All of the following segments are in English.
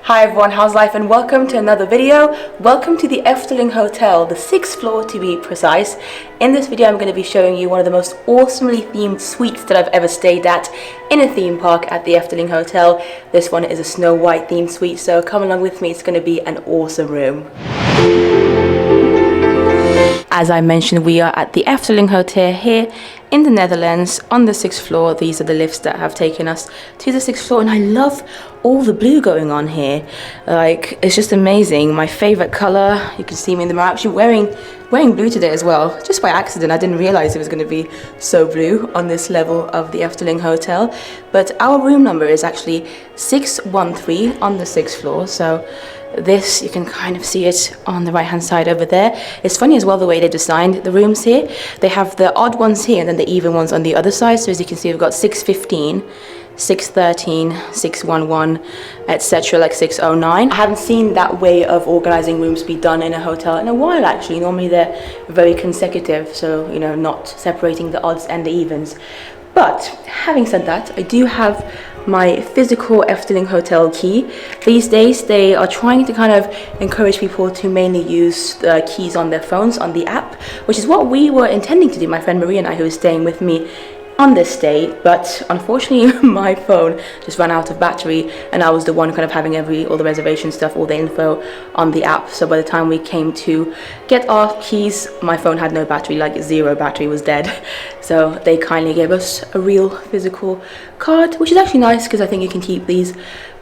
Hi everyone, how's life and welcome to another video. Welcome to the Efteling Hotel, the 6th floor to be precise. In this video I'm going to be showing you one of the most awesomely themed suites that I've ever stayed at in a theme park at the Efteling Hotel. This one is a Snow White themed suite, so come along with me, it's going to be an awesome room. As I mentioned, we are at the Efteling Hotel here in the Netherlands on the 6th floor. These are the lifts that have taken us to the 6th floor, and I love all the blue going on here. Like, it's just amazing. My favorite color. You can see me in the mirror. I'm actually wearing blue today as well, just by accident. I didn't realize it was going to be so blue on this level of the Efteling Hotel. But our room number is actually 613 on the 6th floor. So this, you can kind of see it on the right hand side over there. It's funny as well the way they designed the rooms here. They have the odd ones here and then the even ones on the other side. So as you can see, we've got 615, 613, 611, etc., like 609. I haven't seen that way of organizing rooms be done in a hotel in a while actually. Normally they're very consecutive, so you know, not separating the odds and the evens. But having said that, I do have my physical Efteling Hotel key. These days they are trying to kind of encourage people to mainly use the keys on their phones on the app, which is what we were intending to do, my friend Maria and I, who is staying with me on this day. But unfortunately my phone just ran out of battery and I was the one kind of having all the reservation stuff, all the info on the app. So by the time we came to get our keys, my phone had no battery, like zero battery, was dead. So they kindly gave us a real physical card, which is actually nice because I think you can keep these.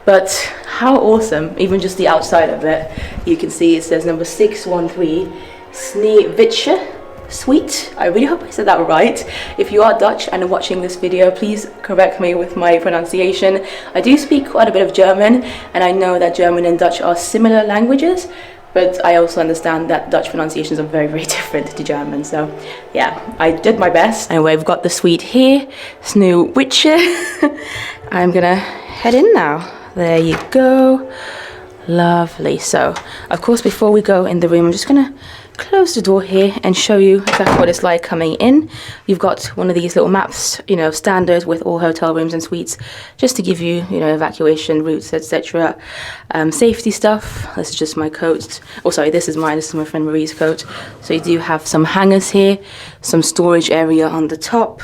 But how awesome, even just the outside of it, you can see it says number 613 Sneeuwwitje suite. I really hope I said that right. If you are Dutch and are watching this video, please correct me with my pronunciation. I do speak quite a bit of German, and I know that German and Dutch are similar languages, but I also understand that Dutch pronunciations are very, very different to German. So yeah, I did my best. Anyway, we've got the suite here, Sneeuwwitje. I'm gonna head in now. There you go. Lovely. So of course, before we go in the room, I'm just gonna close the door here and show you exactly what it's like coming in. You've got one of these little maps, you know, standard with all hotel rooms and suites, just to give you, you know, evacuation routes, etc. Safety stuff. This is just my coat. Oh, sorry, this is mine. This is my friend Marie's coat. So you do have some hangers here, some storage area on the top,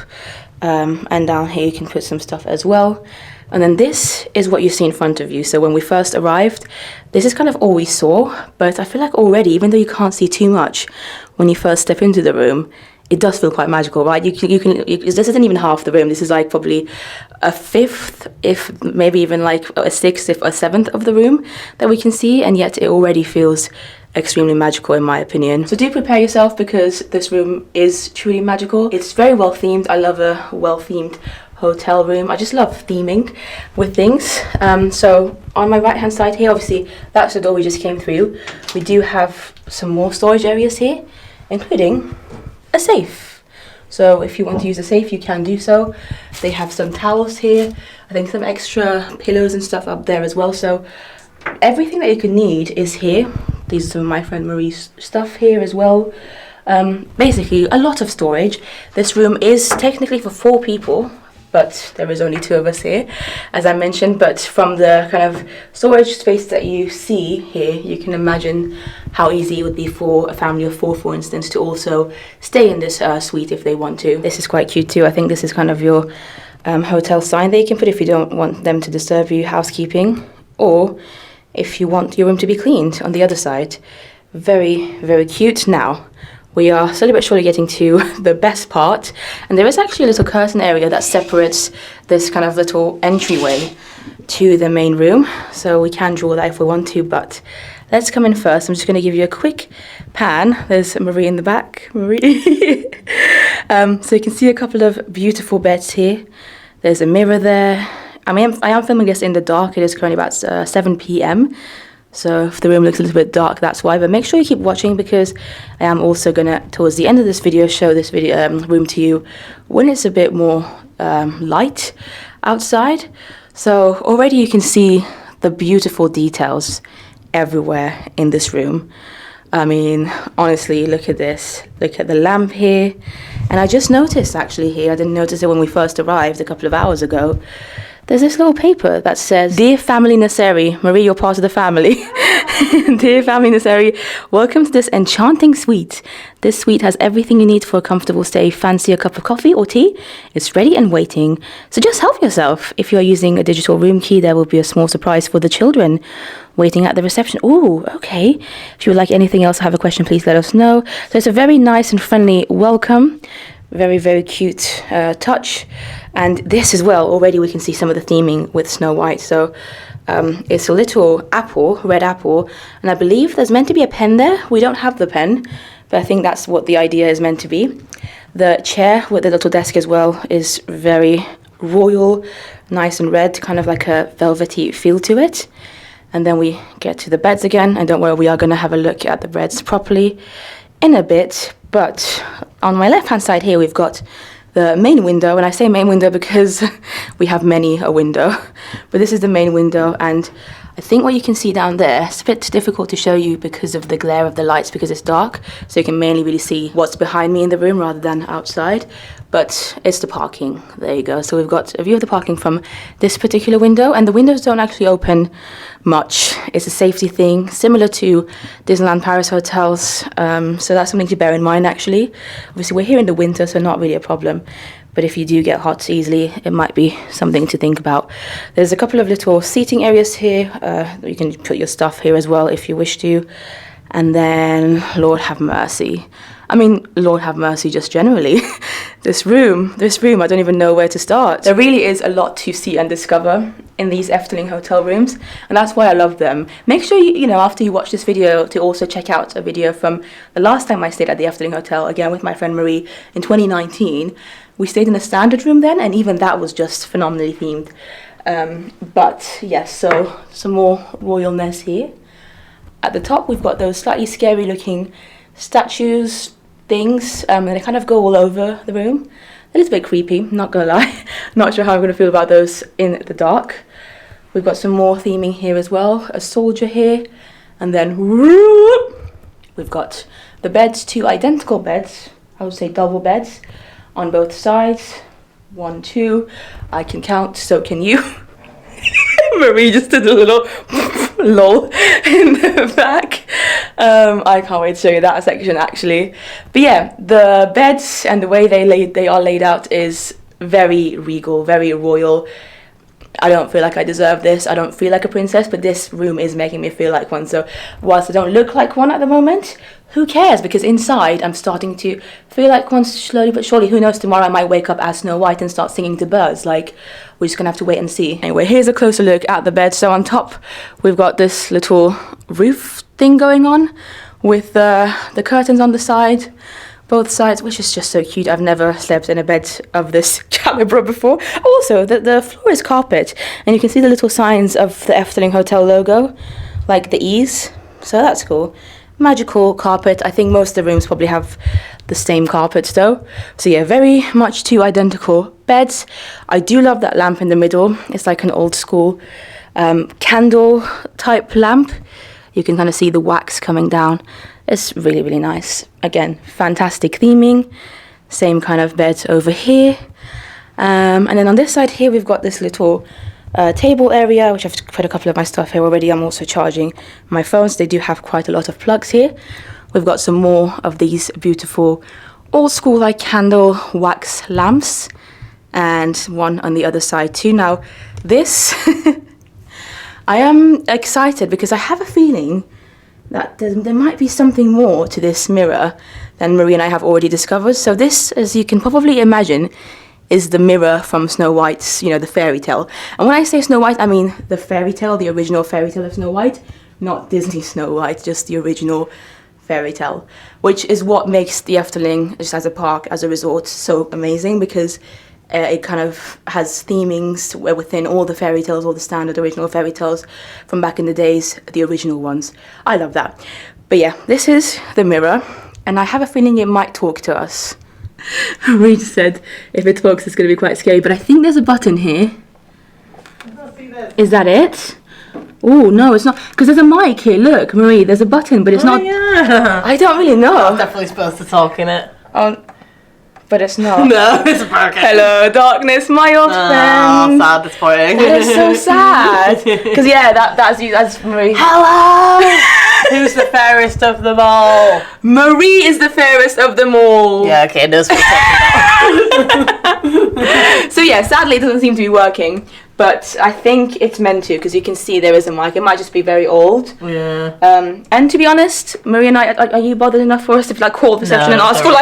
and down here you can put some stuff as well. And then this is what you see in front of you. So when we first arrived, this is kind of all we saw. But I feel like already, even though you can't see too much when you first step into the room, it does feel quite magical, right? This isn't even half the room. This is like probably a fifth, if maybe even like a sixth, if a seventh of the room that we can see. And yet it already feels extremely magical in my opinion. So do prepare yourself because this room is truly magical. It's very well themed. I love a well themed hotel room. I just love theming with things. So on my right hand side here, obviously that's the door we just came through. We do have some more storage areas here, including a safe. So if you want to use a safe, you can do so. They have some towels here, I think some extra pillows and stuff up there as well. So everything that you could need is here. These are some of my friend Marie's stuff here as well. Basically a lot of storage. This room is technically for 4 people, but there is only 2 of us here, as I mentioned. But from the kind of storage space that you see here, you can imagine how easy it would be for a family of 4, for instance, to also stay in this suite if they want to. This is quite cute too. I think this is kind of your hotel sign that you can put if you don't want them to disturb you, housekeeping, or if you want your room to be cleaned on the other side. Very, very cute. Now, we are slowly but surely getting to the best part, and there is actually a little curtain area that separates this kind of little entryway to the main room, so we can draw that if we want to, but let's come in first. I'm just going to give you a quick pan. There's Marie in the back. Marie. So you can see a couple of beautiful beds here. There's a mirror there. I am filming this in the dark. It is currently about 7 p.m. So if the room looks a little bit dark, that's why. But make sure you keep watching because I am also gonna, towards the end of this video, show this room to you when it's a bit more light outside. So already you can see the beautiful details everywhere in this room. I mean, honestly, look at this. Look at the lamp here. And I just noticed actually here, I didn't notice it when we first arrived a couple of hours ago, there's this little paper that says, "Dear Family Nasseri," Marie, you're part of the family. "Dear Family Nasseri, welcome to this enchanting suite. This suite has everything you need for a comfortable stay. Fancy a cup of coffee or tea? It's ready and waiting. So just help yourself. If you're using a digital room key, there will be a small surprise for the children waiting at the reception." Oh, okay. If you would like anything else or have a question, please let us know. So it's a very nice and friendly welcome. Very, very cute touch. And this as well, already we can see some of the theming with Snow White. So it's a little apple, red apple. And I believe there's meant to be a pen there. We don't have the pen, but I think that's what the idea is meant to be. The chair with the little desk as well is very royal, nice and red, kind of like a velvety feel to it. And then we get to the beds again. And don't worry, we are going to have a look at the beds properly in a bit. But on my left-hand side here, we've got the main window. And I say main window because we have many a window. But this is the main window. And I think what you can see down there, it's a bit difficult to show you because of the glare of the lights, because it's dark. So you can mainly really see what's behind me in the room rather than outside. But it's the parking. There you go. So we've got a view of the parking from this particular window. And the windows don't actually open much. It's a safety thing, similar to Disneyland Paris hotels. So that's something to bear in mind, actually. Obviously, we're here in the winter, so not really a problem. But if you do get hot easily, it might be something to think about. There's a couple of little seating areas here. You can put your stuff here as well if you wish to. And then, Lord have mercy. I mean, Lord have mercy just generally. This room, I don't even know where to start. There really is a lot to see and discover in these Efteling hotel rooms, and that's why I love them. Make sure you know, after you watch this video, to also check out a video from the last time I stayed at the Efteling Hotel, again with my friend Marie in 2019. We stayed in a standard room then, and even that was just phenomenally themed. But yes, so some more royalness here. At the top, we've got those slightly scary looking statues, things, and they kind of go all over the room. A little bit creepy, not gonna lie. Not sure how I'm gonna feel about those in the dark. We've got some more theming here as well. A soldier here, and then whoop, we've got the beds, 2 identical beds. I would say double beds on both sides. 1, 2. I can count, so can you. Marie just did a little lol in the back. I can't wait to show you that section actually. But yeah, the beds and the way they are laid out is very regal, very royal. I don't feel like I deserve this. I don't feel like a princess, but this room is making me feel like one. So whilst I don't look like one at the moment, who cares? Because inside I'm starting to feel like one slowly but surely. Who knows, tomorrow I might wake up as Snow White and start singing to birds. Like, we're just gonna have to wait and see. Anyway, here's a closer look at the bed. So on top, we've got this little roof thing going on with the curtains on the side, both sides, which is just so cute. I've never slept in a bed of this caliber before. Also, the floor is carpet, and you can see the little signs of the Efteling Hotel logo, like the E's. So that's cool. Magical carpet. I think most of the rooms probably have the same carpets though. So yeah, very much 2 identical beds. I do love that lamp in the middle. It's like an old school candle type lamp. You can kind of see the wax coming down. It's really, really nice. Again, fantastic theming. Same kind of bed over here. And then on this side here, we've got this little table area, which I've put a couple of my stuff here already. I'm also charging my phones. They do have quite a lot of plugs here. We've got some more of these beautiful old school like candle wax lamps, and one on the other side too. Now this I am excited because I have a feeling that there might be something more to this mirror than Marie and I have already discovered. So this, as you can probably imagine, is the mirror from Snow White's, you know, the fairy tale. And when I say Snow White, I mean the fairy tale, the original fairy tale of Snow White, not Disney Snow White, just the original fairy tale, which is what makes the Efteling, just as a park, as a resort, so amazing, because it kind of has themings within all the fairy tales, all the standard original fairy tales from back in the days, the original ones. I love that. But yeah, this is the mirror, and I have a feeling it might talk to us. Reed said if it talks it's going to be quite scary, but I think there's a button here. Is that it? Oh no, it's not, because there's a mic here. Look, Marie, there's a button, but it's not. Yeah. I don't really know. It's definitely supposed to talk in it. but it's not. No, it's broken. Hello, darkness, my old friend. Sad, disappointing. That is so sad. Because that's Marie. Hello. Who's the fairest of them all? Marie is the fairest of them all. Yeah, okay, no. So yeah, sadly it doesn't seem to be working. But I think it's meant to, because you can see there is a mic. It might just be very old. Yeah. And to be honest, Marie and I, are you bothered enough for us to call reception and ask for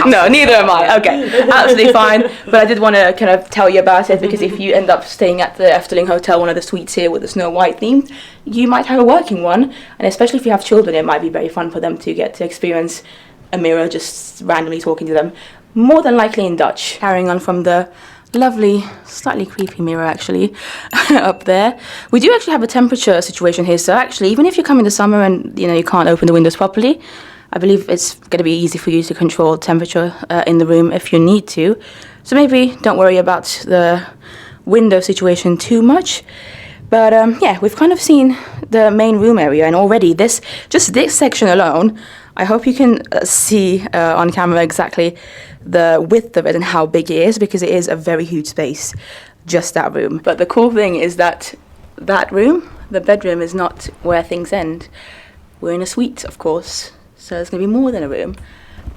No, neither am I. Okay, absolutely fine. But I did want to kind of tell you about it, because if you end up staying at the Efteling Hotel, one of the suites here with the Snow White theme, you might have a working one. And especially if you have children, it might be very fun for them to get to experience a mirror just randomly talking to them. More than likely in Dutch. Carrying on from the lovely, slightly creepy mirror actually up there. We do actually have a temperature situation here, so actually even if you come in the summer and you can't open the windows properly, I believe it's going to be easy for you to control temperature in the room if you need to. So maybe don't worry about the window situation too much. But yeah, we've kind of seen the main room area, and already this section alone, I hope you can see on camera exactly the width of it and how big it is, because it is a very huge space, just that room. But the cool thing is that room, the bedroom, is not where things end. We're in a suite, of course, so there's going to be more than a room.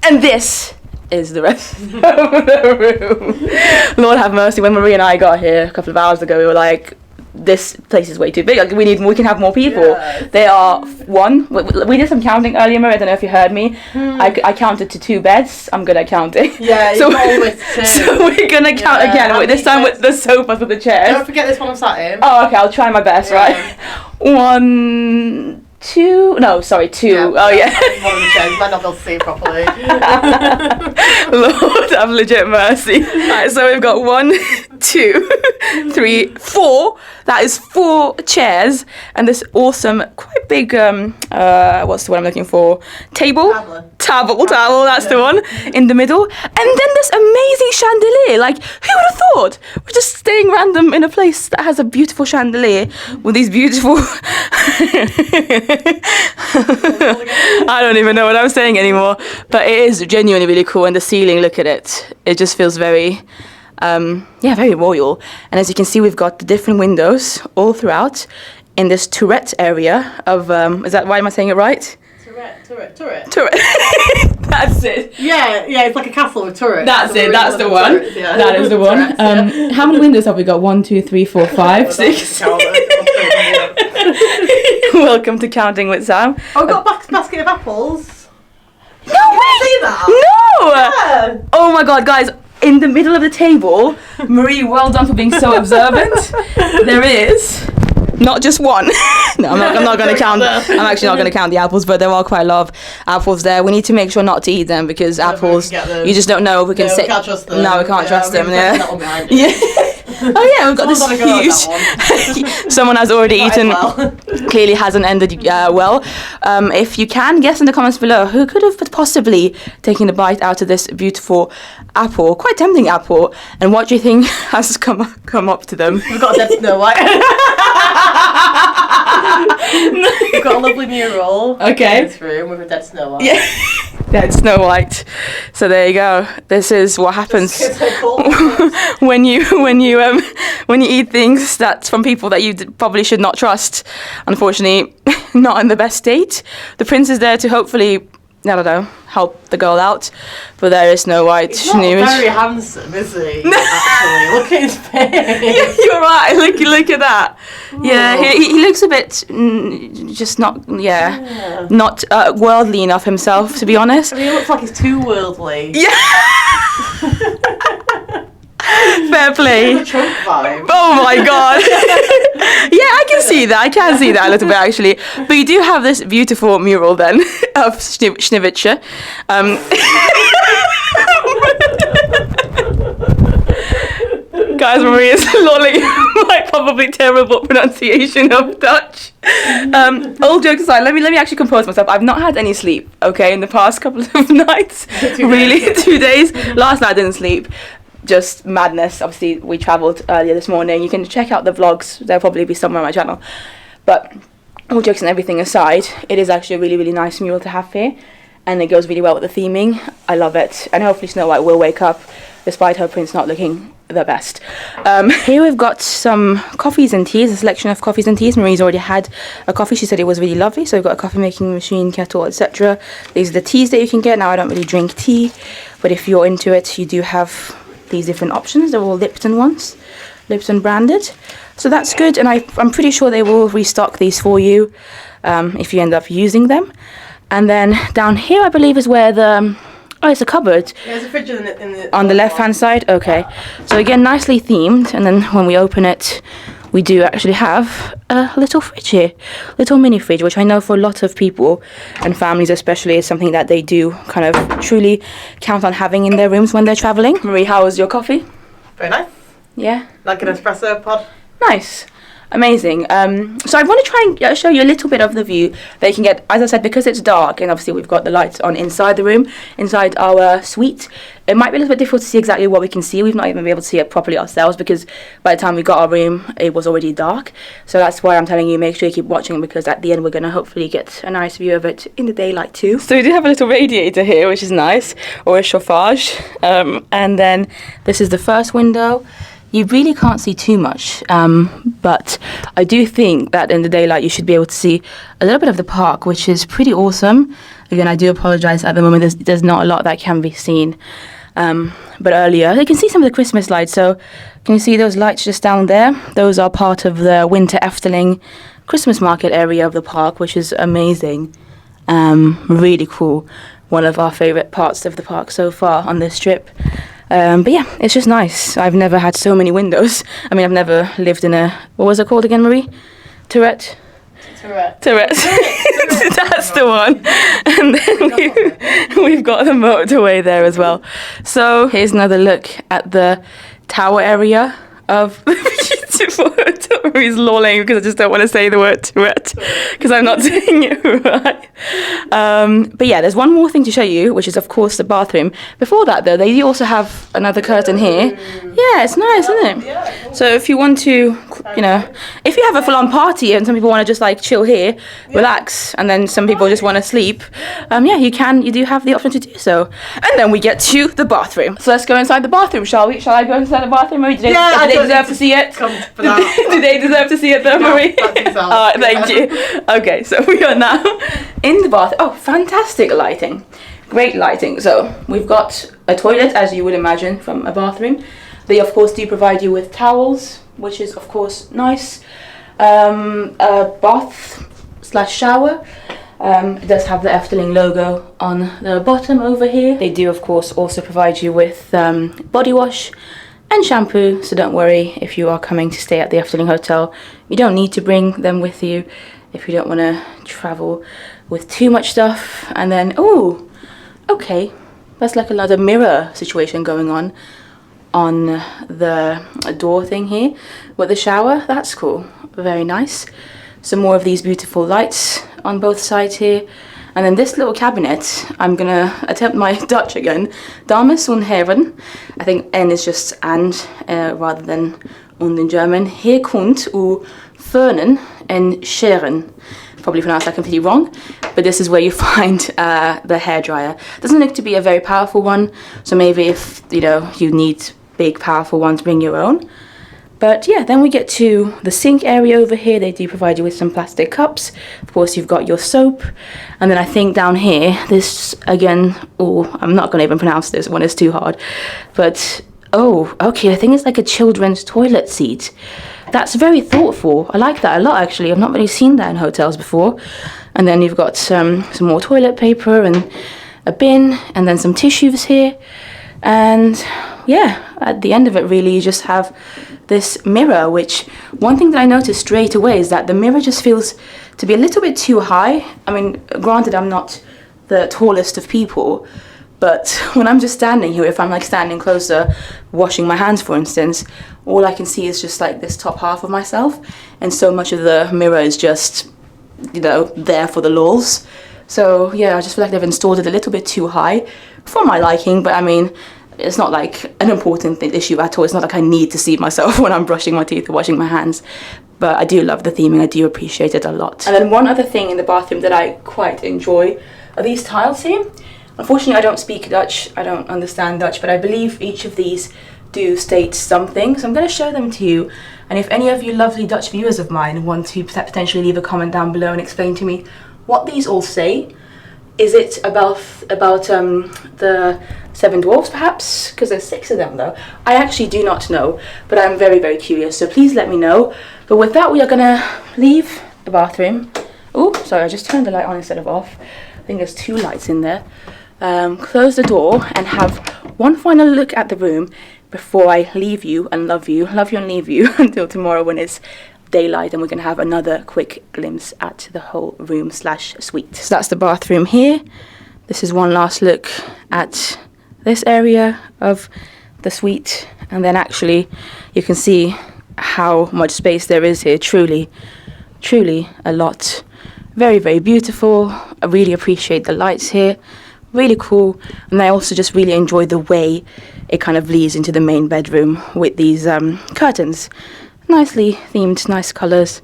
And this is the rest of the room. Lord have mercy, when Marie and I got here a couple of hours ago, we were like, this place is way too big. Like, we can have more people. Yeah. They are one. We did some counting earlier, Marie. I don't know if you heard me. I counted to 2 beds. I'm good at counting. Yeah, so we're gonna count again. This time with the sofas with the chairs. Don't forget this one I'm sat in. Oh, okay. I'll try my best. Yeah. Right. 1, 2. No, sorry, 2. Yeah, oh yeah. One of the chairs. Might not be able to see properly. Lord have legit mercy. Right, so we've got 1, 2, 3, 4. That is 4 chairs and this awesome, quite big, what's the word I'm looking for? Table, that's the one, in the middle. And then this amazing chandelier. Like, who would have thought? We're just staying random in a place that has a beautiful chandelier with these beautiful... I don't even know what I'm saying anymore. But it is genuinely really cool. And the ceiling, look at it. It just feels very... very royal. And as you can see, we've got the different windows all throughout in this turret area of, is that, why am I saying it right? Turret. That's it. Yeah, it's like a castle with turrets. That's it, that's the one. Turrets, yeah. That is the one. How many windows have we got? 1, 2, 3, 4, 5, 6. Welcome to Counting with Sam. Oh, we've got a basket of apples. No way! See that? No! Yeah. Oh my god, guys. In the middle of the table, Marie, well done for being so observant. There is not just one. No, I'm not going to count. I'm actually not going to count the apples, but there are quite a lot of apples there. We need to make sure not to eat them, because apples, you just don't know if we can we can't trust them. No, we can't trust them. Yeah. Oh yeah, we've got this huge. Someone has already eaten. Clearly hasn't ended well. If you can guess in the comments below, who could have possibly taken a bite out of this beautiful apple, quite tempting apple, and what do you think has come up to them? We've got a dead Snow White. We've got a lovely mural. Okay. In this room with a dead Snow White. Yeah. Dead Snow White. So there you go. This is what happens when you eat things that's from people that you probably should not trust. Unfortunately, not in the best state. The prince is there to hopefully, I don't know, help the girl out, but there is Snow White. He's not very handsome, is he? Actually, look at his face. Yeah, you're right. Look at that. Ooh. Yeah, he looks a bit just not not worldly enough himself, to be honest. I mean, he looks like he's too worldly. Yeah. Fair play. Trump vibe. Oh my god. Yeah, I can see that. A little bit actually. But you do have this beautiful mural then of Sneeuwwitje. Guys, Marie is lolling my probably terrible pronunciation of Dutch. All jokes aside, let me actually compose myself. I've not had any sleep, okay, in the past couple of nights. 2 days. Last night I didn't sleep. Just madness. Obviously, we travelled earlier this morning. You can check out the vlogs. They'll probably be somewhere on my channel. But all jokes and everything aside, it is actually a really, really nice mural to have here. and it goes really well with the theming. I love it. And hopefully Snow White will wake up despite her prince not looking the best. Here we've got some coffees and teas, a selection of coffees and teas. Marie's already had a coffee. She said it was really lovely. So we've got a coffee making machine, kettle, etc. These are the teas that you can get. Now I don't really drink tea, but if you're into it, you do have these different options. They're all Lipton ones, Lipton branded. So that's good, and I'm pretty sure they will restock these for you if you end up using them. And then down here, I believe, is where the... Oh, it's a cupboard. Yeah, there's a fridge in the on the left-hand side? Okay. So again, nicely themed, and then when we open it, we do actually have a little fridge here. Little mini fridge, which I know for a lot of people, and families especially, is something that they do kind of truly count on having in their rooms when they're travelling. Marie, how was your coffee? Very nice. Yeah? Like an espresso pod. Nice. Amazing. So I want to try and show you a little bit of the view that you can get. As I said, because it's dark and obviously we've got the lights on inside the room, inside our suite, it might be a little bit difficult to see exactly what we can see. We've not even been able to see it properly ourselves because by the time we got our room, it was already dark. So that's why I'm telling you, make sure you keep watching, because at the end we're going to hopefully get a nice view of it in the daylight too. So we do have a little radiator here, which is nice, or a chauffage. And then this is the first window. You really can't see too much, but I do think that in the daylight you should be able to see a little bit of the park, which is pretty awesome. Again, I do apologise at the moment, there's not a lot that can be seen. But earlier, you can see some of the Christmas lights. So can you see those lights just down there? Those are part of the Winter Efteling Christmas market area of the park, which is amazing. Really cool. One of our favourite parts of the park so far on this trip. But yeah, it's just nice. I've never had so many windows. I mean, I've never lived in a... What was it called again, Marie? Tourette? Tourette. That's the one. And then we've got the motorway there as well. So here's another look at the tower area of the beautiful hotel. Marie's lolling because I just don't want to say the word Tourette because I'm not saying it right. But yeah, there's one more thing to show you, which is of course the bathroom. Before that though, they do also have another curtain here. Yeah, it's nice, isn't it? Yeah. So if you want to, you know, if you have a full-on party and some people want to just like chill here, relax, and then some people just want to sleep, yeah, you do have the option to do so. And then we get to the bathroom. So let's go inside the bathroom, shall we? Shall I go inside the bathroom, Marie? Do they deserve to see it? Do they deserve to see it though, Marie? Alright, thank you. Okay, so we are now in the bath. Oh, fantastic lighting. Great lighting. So we've got a toilet, as you would imagine from a bathroom. They of course do provide you with towels, which is of course nice. A bath / shower. It does have the Efteling logo on the bottom over here. They do of course also provide you with body wash and shampoo, so don't worry if you are coming to stay at the Efteling Hotel. You don't need to bring them with you if you don't want to travel with too much stuff. And then, oh, okay, that's like another mirror situation going on the door thing here with the shower. That's cool, very nice. Some more of these beautiful lights on both sides here. And then this little cabinet, I'm gonna attempt my Dutch again. Dames und Herren. I think N is just and rather than und in German. Hier kommt u föhnen and scheren. Probably pronounced that completely wrong, but this is where you find the hairdryer. Doesn't look to be a very powerful one, so maybe if you need big powerful ones, bring your own. But yeah, then we get to the sink area over here. They do provide you with some plastic cups. Of course, you've got your soap. And then I think down here, this again, oh, I'm not going to even pronounce this one, it's too hard. But, oh, okay, I think it's like a children's toilet seat. That's very thoughtful. I like that a lot, actually. I've not really seen that in hotels before. And then you've got some more toilet paper and a bin, and then some tissues here. And yeah, at the end of it, really, you just have this mirror, which one thing that I noticed straight away is that the mirror just feels to be a little bit too high. I mean, granted, I'm not the tallest of people, but when I'm just standing here, if I'm like standing closer, washing my hands, for instance, all I can see is just like this top half of myself, and so much of the mirror is just, there for the lulz. So yeah, I just feel like they've installed it a little bit too high for my liking, but I mean, it's not like an important issue at all. It's not like I need to see myself when I'm brushing my teeth or washing my hands. But I do love the theming. I do appreciate it a lot. And then one other thing in the bathroom that I quite enjoy, are these tiles here. Unfortunately, I don't speak Dutch, I don't understand Dutch, but I believe each of these do state something, so I'm going to show them to you. And if any of you lovely Dutch viewers of mine want to potentially leave a comment down below and explain to me what these all say. Is it about the seven dwarfs perhaps? Because there's 6 of them though. I actually do not know, but I'm very, very curious, so please let me know. But with that, we are gonna leave the bathroom. Oh, sorry, I just turned the light on instead of off. I think there's 2 lights in there. Close the door and have one final look at the room before I leave you and love you and leave you until tomorrow when it's daylight, and we're gonna have another quick glimpse at the whole room slash suite. So that's the bathroom here. This is one last look at this area of the suite, and then actually you can see how much space there is here. Truly a lot. Very, very beautiful. I really appreciate the lights here, really cool. And I also just really enjoy the way it kind of leads into the main bedroom with these curtains. Nicely themed, nice colours,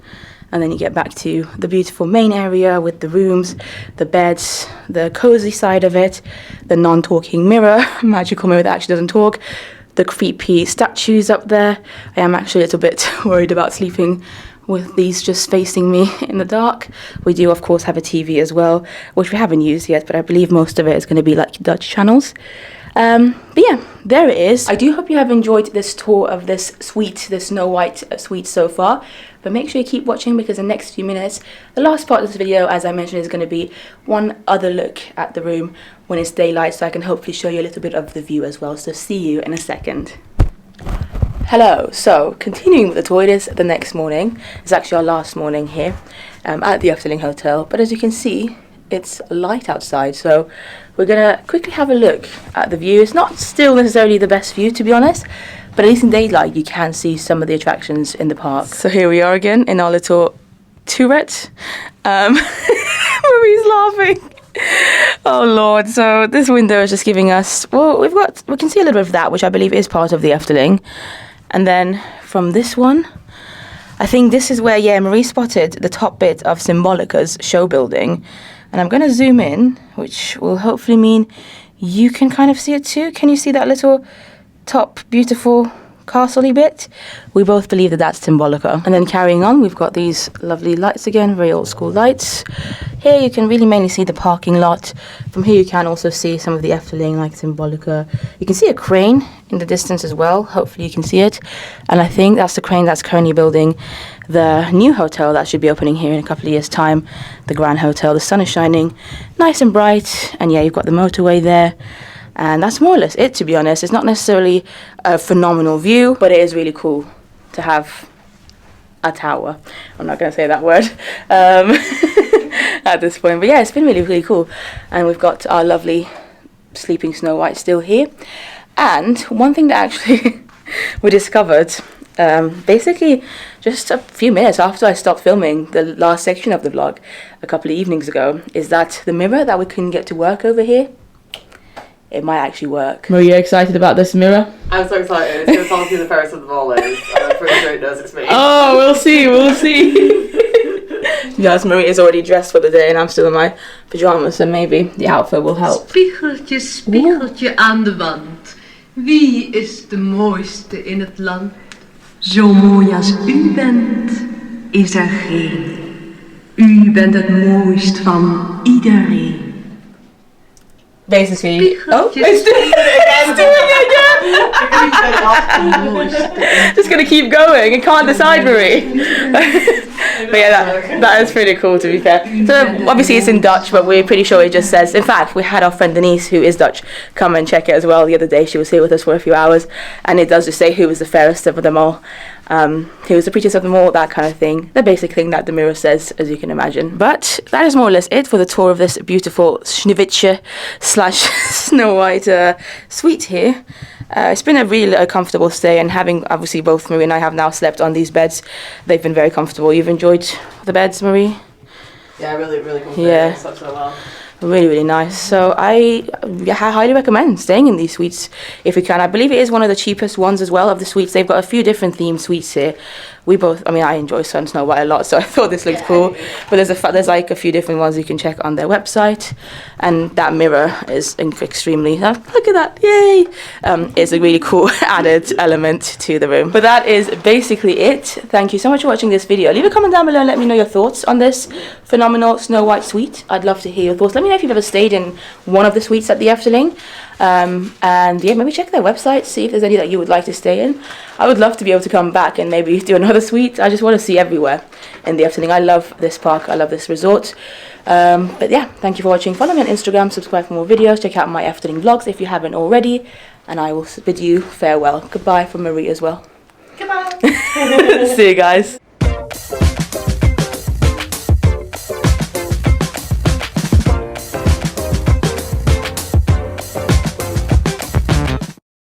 and then you get back to the beautiful main area with the rooms, the beds, the cozy side of it, the non-talking mirror, magical mirror that actually doesn't talk, the creepy statues up there. I am actually a little bit worried about sleeping with these just facing me in the dark. We do of course have a TV as well, which we haven't used yet, but I believe most of it is going to be like Dutch channels. But yeah, there it is. I do hope you have enjoyed this tour of this suite, this Snow White suite so far. But make sure you keep watching, because in the next few minutes, the last part of this video, as I mentioned, is going to be one other look at the room when it's daylight, so I can hopefully show you a little bit of the view as well. So see you in a second. Hello, so continuing with the tour, it is the next morning. It's actually our last morning here at the Efteling Hotel. But as you can see, it's light outside, so we're gonna quickly have a look at the view. It's not still necessarily the best view, to be honest, but at least in daylight you can see some of the attractions in the park. So here we are again in our little turret. Marie's laughing. Oh lord, so this window is just giving us, well, we can see a little bit of that, which I believe is part of the Efteling. And then from this one, I think this is where, yeah, Marie spotted the top bit of Symbolica's show building. And I'm going to zoom in, which will hopefully mean you can kind of see it too. Can you see that little top beautiful castle-y bit? We both believe that that's Symbolica. And then carrying on, we've got these lovely lights again, very old school lights. Here you can really mainly see the parking lot. From here you can also see some of the Efteling, like Symbolica. You can see a crane in the distance as well. Hopefully you can see it. And I think that's the crane that's currently building the new hotel that should be opening here in a couple of years' time. The Grand Hotel. The sun is shining nice and bright. And yeah, you've got the motorway there. And that's more or less it, to be honest. It's not necessarily a phenomenal view, but it is really cool to have a tower. I'm not going to say that word at this point. But yeah, it's been really, really cool. And we've got our lovely sleeping Snow White still here. And one thing that actually we discovered, basically just a few minutes after I stopped filming the last section of the vlog a couple of evenings ago, is that the mirror that we couldn't get to work over here, it might actually work. Were you excited about this mirror? I'm so excited. It's going to tell me the Paris of the volleys. And I'm pretty sure it knows it's me. Oh, we'll see. Yes, Marie is already dressed for the day and I'm still in my pyjamas, so maybe the outfit will help. Spiegeltje, spiegeltje aan de wand. Wie is de mooiste in het land? Zo mooi als u bent, is er geen. U bent het mooist van iedereen. Basically, oh, it's doing it again. Just gonna keep going. I can't decide, Marie. But yeah, that is pretty cool, to be fair. So obviously it's in Dutch, but we're pretty sure it just says. In fact, we had our friend Denise, who is Dutch, come and check it as well the other day. She was here with us for a few hours, and it does just say who was the fairest of them all. Who was the prettiest of them all, that kind of thing. The basic thing that the mirror says, as you can imagine. But that is more or less it for the tour of this beautiful Sneeuwwitje / Snow White suite here. It's been a really comfortable stay, and having obviously both Marie and I have now slept on these beds, they've been very comfortable. You've enjoyed the beds, Marie? Yeah, really, really cool. Yeah. Slept so well. Really, really nice. So I highly recommend staying in these suites if you can. I believe it is one of the cheapest ones as well of the suites. They've got a few different themed suites here we both, I mean, I enjoy Snow White a lot, so I thought this looked cool. But there's like a few different ones you can check on their website, and that mirror is extremely, look at that, yay! It's a really cool added element to the room. But that is basically it. Thank you so much for watching this video. Leave a comment down below and let me know your thoughts on this phenomenal Snow White suite. I'd love to hear your thoughts. Let me know if you've ever stayed in one of the suites at the Efteling. And yeah, maybe check their website, see if there's any that you would like to stay in. I would love to be able to come back and maybe do another suite. I just want to see everywhere in the Efteling. I love this park, I love this resort. But yeah, thank you for watching. Follow me on Instagram, subscribe for more videos, check out my Efteling vlogs if you haven't already, and I will bid you farewell. Goodbye from Marie as well. Goodbye. See you guys.